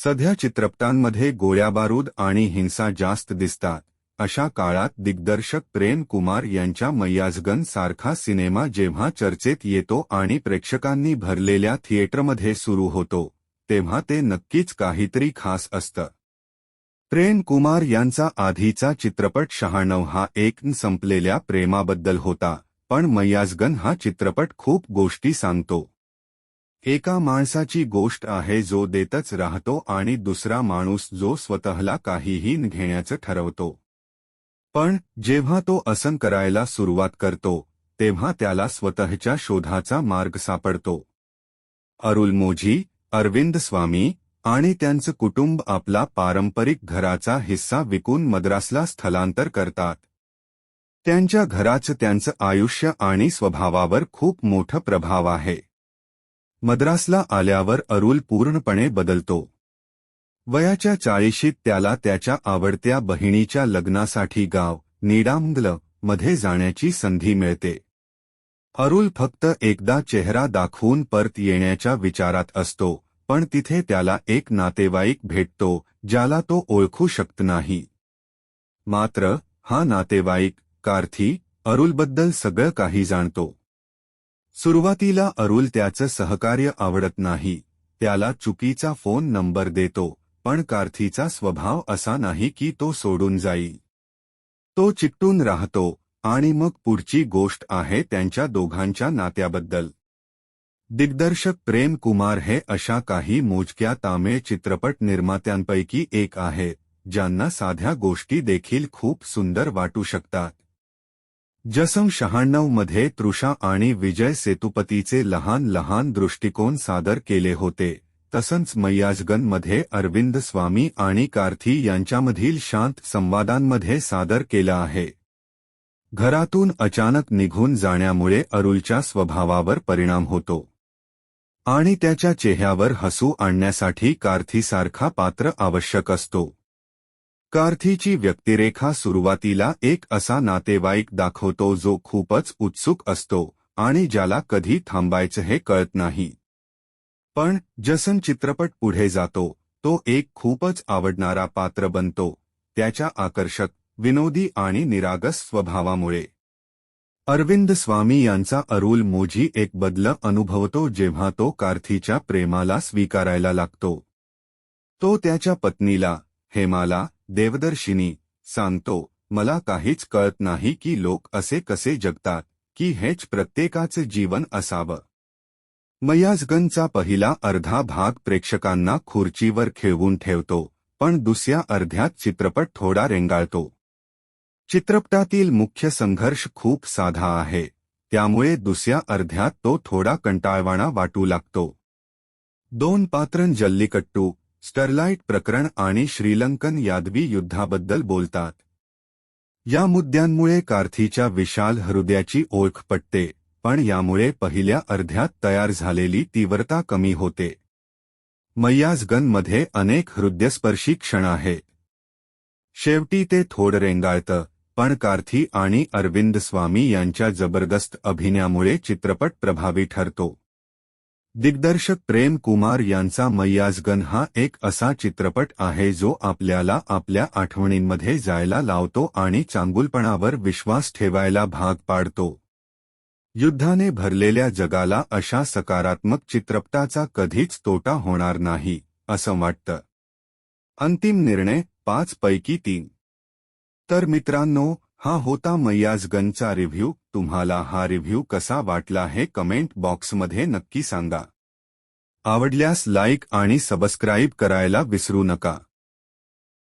सध्या चित्रपटांमध्ये गोळ्याबारूद आणि हिंसा जास्त दिसतात। अशा काळात दिग्दर्शक प्रेम कुमार यांच्या मैयाजगन सारखा सिनेमा जेव्हा चर्चेत येतो आणि प्रेक्षकांनी भरलेल्या थिएटरमध्ये सुरू होतो तेव्हा ते नक्कीच काहीतरी खास असतं। प्रेम कुमार यांचा आधीचा चित्रपट 96 हा एक संपलेल्या प्रेमाबद्दल होता, पण मैयाजगन हा चित्रपट खूप गोष्टी सांगतो। एका माणसाची गोष्ट आहे जो देतच राहतो आणि दुसरा माणूस जो स्वतःला काहीही न घेण्याचं ठरवतो, पण जेव्हा तो असं करायला सुरुवात करतो तेव्हा त्याला स्वतःच्या शोधाचा मार्ग सापडतो। अरुलमोझी, अरविंद स्वामी आणि त्यांचं कुटुंब आपला पारंपरिक घराचा हिस्सा विकून मद्रासला स्थलांतर करतात। त्यांच्या घराचं त्यांचं आयुष्य आणि स्वभावावर खूप मोठा प्रभाव आहे। मद्रासला आल्यावर अरुल पूर्णपणे बदलतो। वयाच्या 40शीत त्याला त्याच्या आवडत्या बहिणीच्या लग्नासाठी गाव नीडामंगल मध्ये जाण्याची संधी मिळते। अरुल फक्त एकदा चेहरा दाखवून परत येण्याच्या विचारात असतो, पण तिथे त्याला एक नातेवाईक भेटतो ज्याला तो ओळखू शकत नाही। मात्र हा नातेवाईक कार्थी अरुलबद्दल सगळं काही जाणतो। सुरुवातीला अरुल त्याचं सहकार्य आवडत नाही, त्याला चुकीचा फोन नंबर देतो, पण कार्थीचा स्वभाव असा नाही की तो सोडून जाईल। तो चिकटून राहतो आणि मग पुढची गोष्ट आहे त्यांच्या दोघांच्या नात्याबद्दल। दिग्दर्शक प्रेम कुमार हे अशा काही मोजक्या तामिळ चित्रपट निर्मात्यांपैकी एक आहे ज्यांना साध्या गोष्टी देखील खूप सुंदर वाटू शकतात। जसं 96 मध्ये तृषा आणि विजय सेतुपतीचे लहान लहान दृष्टिकोन सादर केले होते, तसंच मैयाजगन मध्ये अरविंद स्वामी आणि कार्थी यांच्यामधील शांत संवादांमध्ये सादर केलं आहे। घरातून अचानक निघून जाण्यामुळे अरुलच्या स्वभावावर परिणाम होतो आणि त्याच्या चेहऱ्यावर हसू आणण्यासाठी कार्थीसारखा पात्र आवश्यक असतो। कार्थीची व्यक्तिरेखा सुरुवातीला एक असा नातेवाईक दाखवतो जो खूपच उत्सुक असतो आणि ज्याला कधी थांबायचं हे कळत नाही, पण जसं चित्रपट पुढे जातो तो एक खूपच आवडणारा पात्र बनतो त्याच्या आकर्षक, विनोदी आणि निरागस स्वभावामुळे। अरविंद स्वामी यांचा अरुलमोझी एक बदल अनुभवतो जेव्हा तो कार्थीच्या प्रेमाला स्वीकारायला लागतो। तो त्याच्या पत्नीला हेमाला देवदर्शिनी सांगतो, मला काहीच कळत नाही की लोक असे कसे जगतात, की हेच प्रत्येकाचं जीवन असावं। मैयाजगनचा पहिला अर्धा भाग प्रेक्षकांना खुर्चीवर खिळवून ठेवतो, पण दुसऱ्या अर्ध्यात चित्रपट थोडा रेंगाळतो। चित्रपटातील मुख्य संघर्ष खूप साधा आहे, त्यामुळे दुसऱ्या अर्ध्यात तो थोडा कंटाळवाणा वाटू लागतो। दोन पात्रं जल्लीकट्टू, स्टरलाइट प्रकरण आणि श्रीलंकन यादवी युद्धाबद्दल बोलतात। या मुद्द्यांमुळे कार्थीच्या विशाल हृदयाची ओळख पटते, पण यामुळे पहिल्या अर्ध्यात तयार झालेली तीव्रता कमी होते। मैयाजगनमध्ये अनेक हृदयस्पर्शी क्षण आहेत। शेवटी ते थोडं रेंगाळतं, पण कार्थी आणि अरविंद स्वामी यांच्या जबरदस्त अभिनयामुळे चित्रपट प्रभावी ठरतो। दिग्दर्शक प्रेम कुमार यांचा मैयाजगन हा एक असा चित्रपट आहे जो आपल्याला आपल्या आठवणींमध्ये जायला लावतो आणि चांगुलपणावर विश्वास ठेवायला भाग पाडतो। युद्धाने भरलेल्या जगाला अशा सकारात्मक चित्रपटाचा कधीच तोटा होणार नाही असं वाटतं। अंतिम निर्णय 5 पैकी 3। तर मित्रांनो, हा होता मैयाजगनचा रिव्ह्यू। तुम्हाला हा रिव्ह्यू कसा वाटला हे कमेंट बॉक्समध्ये नक्की सांगा। आवडल्यास लाईक आणि सबस्क्राईब करायला विसरू नका।